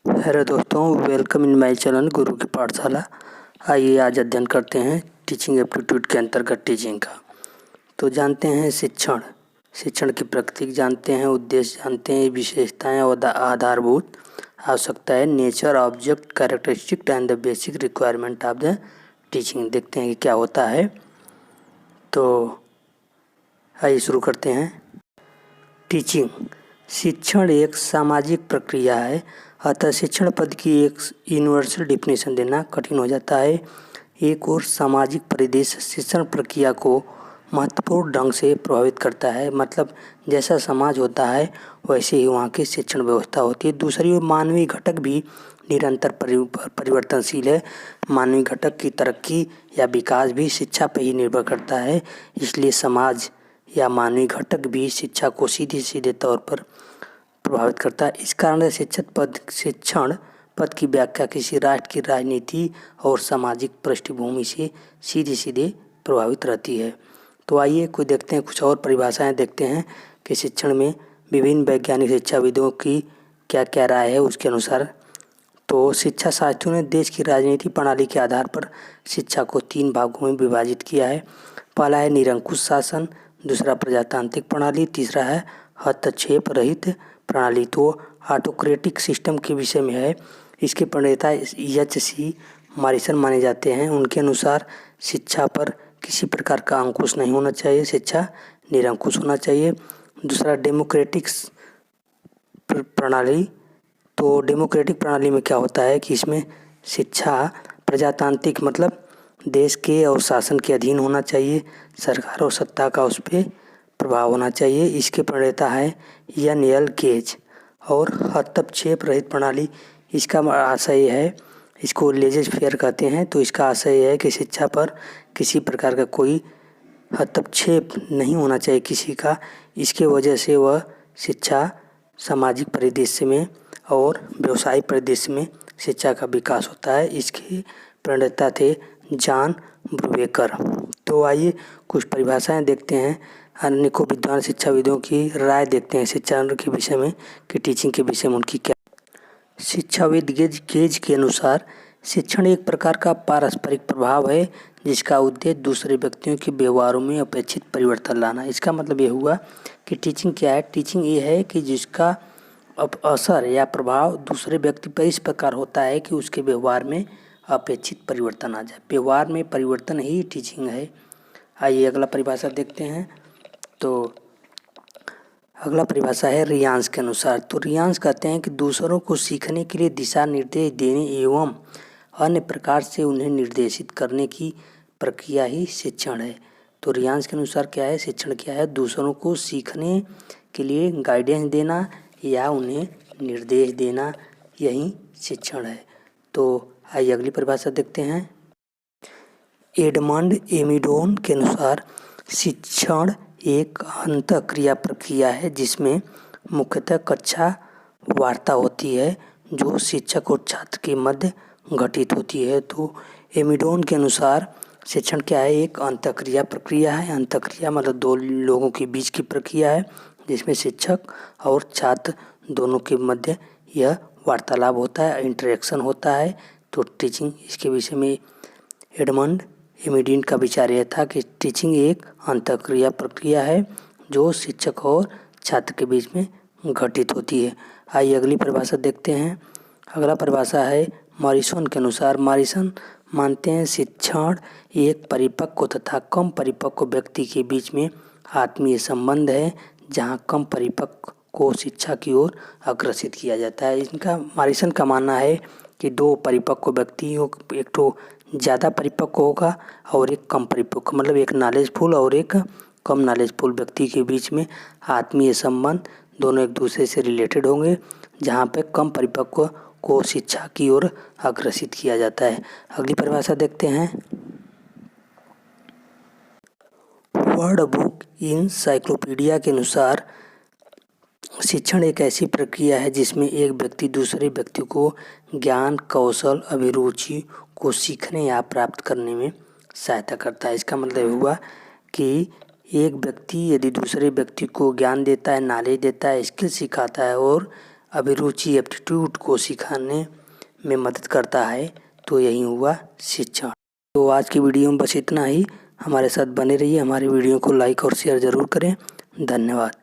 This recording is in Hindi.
हेलो दोस्तों, वेलकम इन माय चैनल गुरु की पाठशाला। आइए आज अध्ययन करते हैं टीचिंग एप्टीट्यूड के अंतर्गत टीचिंग का। तो जानते हैं शिक्षण की प्रकृति जानते हैं, उद्देश्य जानते हैं, विशेषताएं और आधारभूत आवश्यकताएं, nature, object, characteristic and the basic requirement of the teaching. देखते हैं कि क्या होता है। तो आइए शुरू करते हैं। टीचिंग शिक्षण एक सामाजिक प्रक्रिया है, अतः शिक्षण पद की एक यूनिवर्सल डिफिनेशन देना कठिन हो जाता है। एक और सामाजिक परिदृश्य शिक्षण प्रक्रिया को महत्वपूर्ण ढंग से प्रभावित करता है, मतलब जैसा समाज होता है वैसे ही वहाँ की शिक्षण व्यवस्था होती है। दूसरी ओर मानवीय घटक भी निरंतर परिवर्तनशील है। मानवीय घटक की तरक्की या विकास भी शिक्षा पर ही निर्भर करता है, इसलिए समाज या मानवीय घटक भी शिक्षा को सीधे तौर पर प्रभावित करता है। इस कारण शिक्षण पद की व्याख्या किसी राष्ट्र की राजनीति और सामाजिक पृष्ठभूमि से सीधे प्रभावित रहती है। तो आइए देखते हैं, कुछ और परिभाषाएं देखते हैं कि शिक्षण में विभिन्न वैज्ञानिक शिक्षाविदों की क्या क्या राय है उसके अनुसार। तो शिक्षा शास्त्रियों ने देश की राजनीति प्रणाली के आधार पर शिक्षा को 3 भागों में विभाजित किया है। पहला है निरंकुश शासन, दूसरा प्रजातांत्रिक प्रणाली, तीसरा है हस्तक्षेप रहित प्रणाली। तो ऑटोक्रेटिक सिस्टम के विषय में है। इसके प्रणेता एच.सी. मॉरिसन माने जाते हैं। उनके अनुसार शिक्षा पर किसी प्रकार का अंकुश नहीं होना चाहिए, शिक्षा निरंकुश होना चाहिए। दूसरा डेमोक्रेटिक प्रणाली। तो डेमोक्रेटिक प्रणाली में क्या होता है कि इसमें शिक्षा प्रजातांत्रिक मतलब देश के और शासन के अधीन होना चाहिए, सरकार और सत्ता का उस पर प्रभाव होना चाहिए। इसके प्रणेता है एन.एल. गेज। और हस्तक्षेप रहित प्रणाली, इसका आशय है, इसको लेजर फेयर कहते हैं। तो इसका आशय है कि शिक्षा पर किसी प्रकार का कोई हस्तक्षेप नहीं होना चाहिए किसी का। इसके वजह से वह शिक्षा सामाजिक परिदृश्य में और व्यवसायिक परिदृश्य में शिक्षा का विकास होता है। इसके प्रणेता थे जॉन ब्रूबेकर। तो आइए कुछ परिभाषाएं देखते हैं, अनेकों विद्वान शिक्षाविदों की राय देखते हैं शिक्षा के विषय में कि टीचिंग के विषय में उनकी क्या। शिक्षाविद गेज के अनुसार शिक्षण एक प्रकार का पारस्परिक प्रभाव है जिसका उद्देश्य दूसरे व्यक्तियों के व्यवहारों में अपेक्षित परिवर्तन लाना। इसका मतलब ये हुआ कि टीचिंग क्या है। टीचिंग ये है कि जिसका असर या प्रभाव दूसरे व्यक्ति पर इस प्रकार होता है कि उसके व्यवहार में अपेक्षित परिवर्तन आ जाए। व्यवहार में परिवर्तन ही टीचिंग है। आइए अगला परिभाषा देखते हैं। तो अगला परिभाषा है रियांस के अनुसार। तो रियांस कहते हैं कि दूसरों को सीखने के लिए दिशा निर्देश देने एवं अन्य प्रकार से उन्हें निर्देशित करने की प्रक्रिया ही शिक्षण है। तो रियांस के अनुसार क्या है, शिक्षण क्या है, दूसरों को सीखने के लिए गाइडेंस देना या उन्हें निर्देश देना, यही शिक्षण है। तो आइए अगली परिभाषा देखते हैं। एडमंड एमिडोन के अनुसार शिक्षण एक अंतःक्रिया प्रक्रिया है जिसमें मुख्यतः कक्षा वार्ता होती है जो शिक्षक और छात्र के मध्य घटित होती है। तो एमिडोन के अनुसार शिक्षण क्या है, एक अंतःक्रिया प्रक्रिया है। अंतःक्रिया मतलब 2 लोगों के बीच की प्रक्रिया है जिसमें शिक्षक और छात्र दोनों के मध्य यह वार्तालाप होता है, इंटरेक्शन होता है। तो टीचिंग, इसके विषय में एडमंड एमिडोन का विचार यह था कि टीचिंग एक अंतःक्रिया प्रक्रिया है जो शिक्षक और छात्र के बीच में घटित होती है। आइए अगली परिभाषा देखते हैं। अगला परिभाषा है मॉरिसन के अनुसार। मॉरिसन मानते हैं शिक्षण एक परिपक्व तथा कम परिपक्व व्यक्ति के बीच में आत्मीय संबंध है जहां कम परिपक्व को शिक्षा की ओर अग्रसित किया जाता है। इनका मॉरिसन का मानना है कि 2 परिपक्व व्यक्तियों, एक तो ज़्यादा परिपक्व होगा और एक कम परिपक्व, मतलब एक नॉलेजफुल और एक कम नॉलेजफुल व्यक्ति के बीच में आत्मीय संबंध दोनों एक दूसरे से रिलेटेड होंगे, जहाँ पे कम परिपक्व को शिक्षा की ओर अग्रसित किया जाता है। अगली परिभाषा देखते हैं। वर्ड बुक इनसाइक्लोपीडिया के अनुसार शिक्षण एक ऐसी प्रक्रिया है जिसमें एक व्यक्ति दूसरे व्यक्ति को ज्ञान, कौशल, अभिरुचि को सीखने या प्राप्त करने में सहायता करता है। इसका मतलब हुआ कि एक व्यक्ति यदि दूसरे व्यक्ति को ज्ञान देता है, नॉलेज देता है, स्किल सिखाता है और अभिरुचि एप्टीट्यूड को सिखाने में मदद करता है, तो यही हुआ शिक्षण। तो आज की वीडियो में बस इतना ही। हमारे साथ बने रहिए, हमारे वीडियो को लाइक और शेयर ज़रूर करें। धन्यवाद।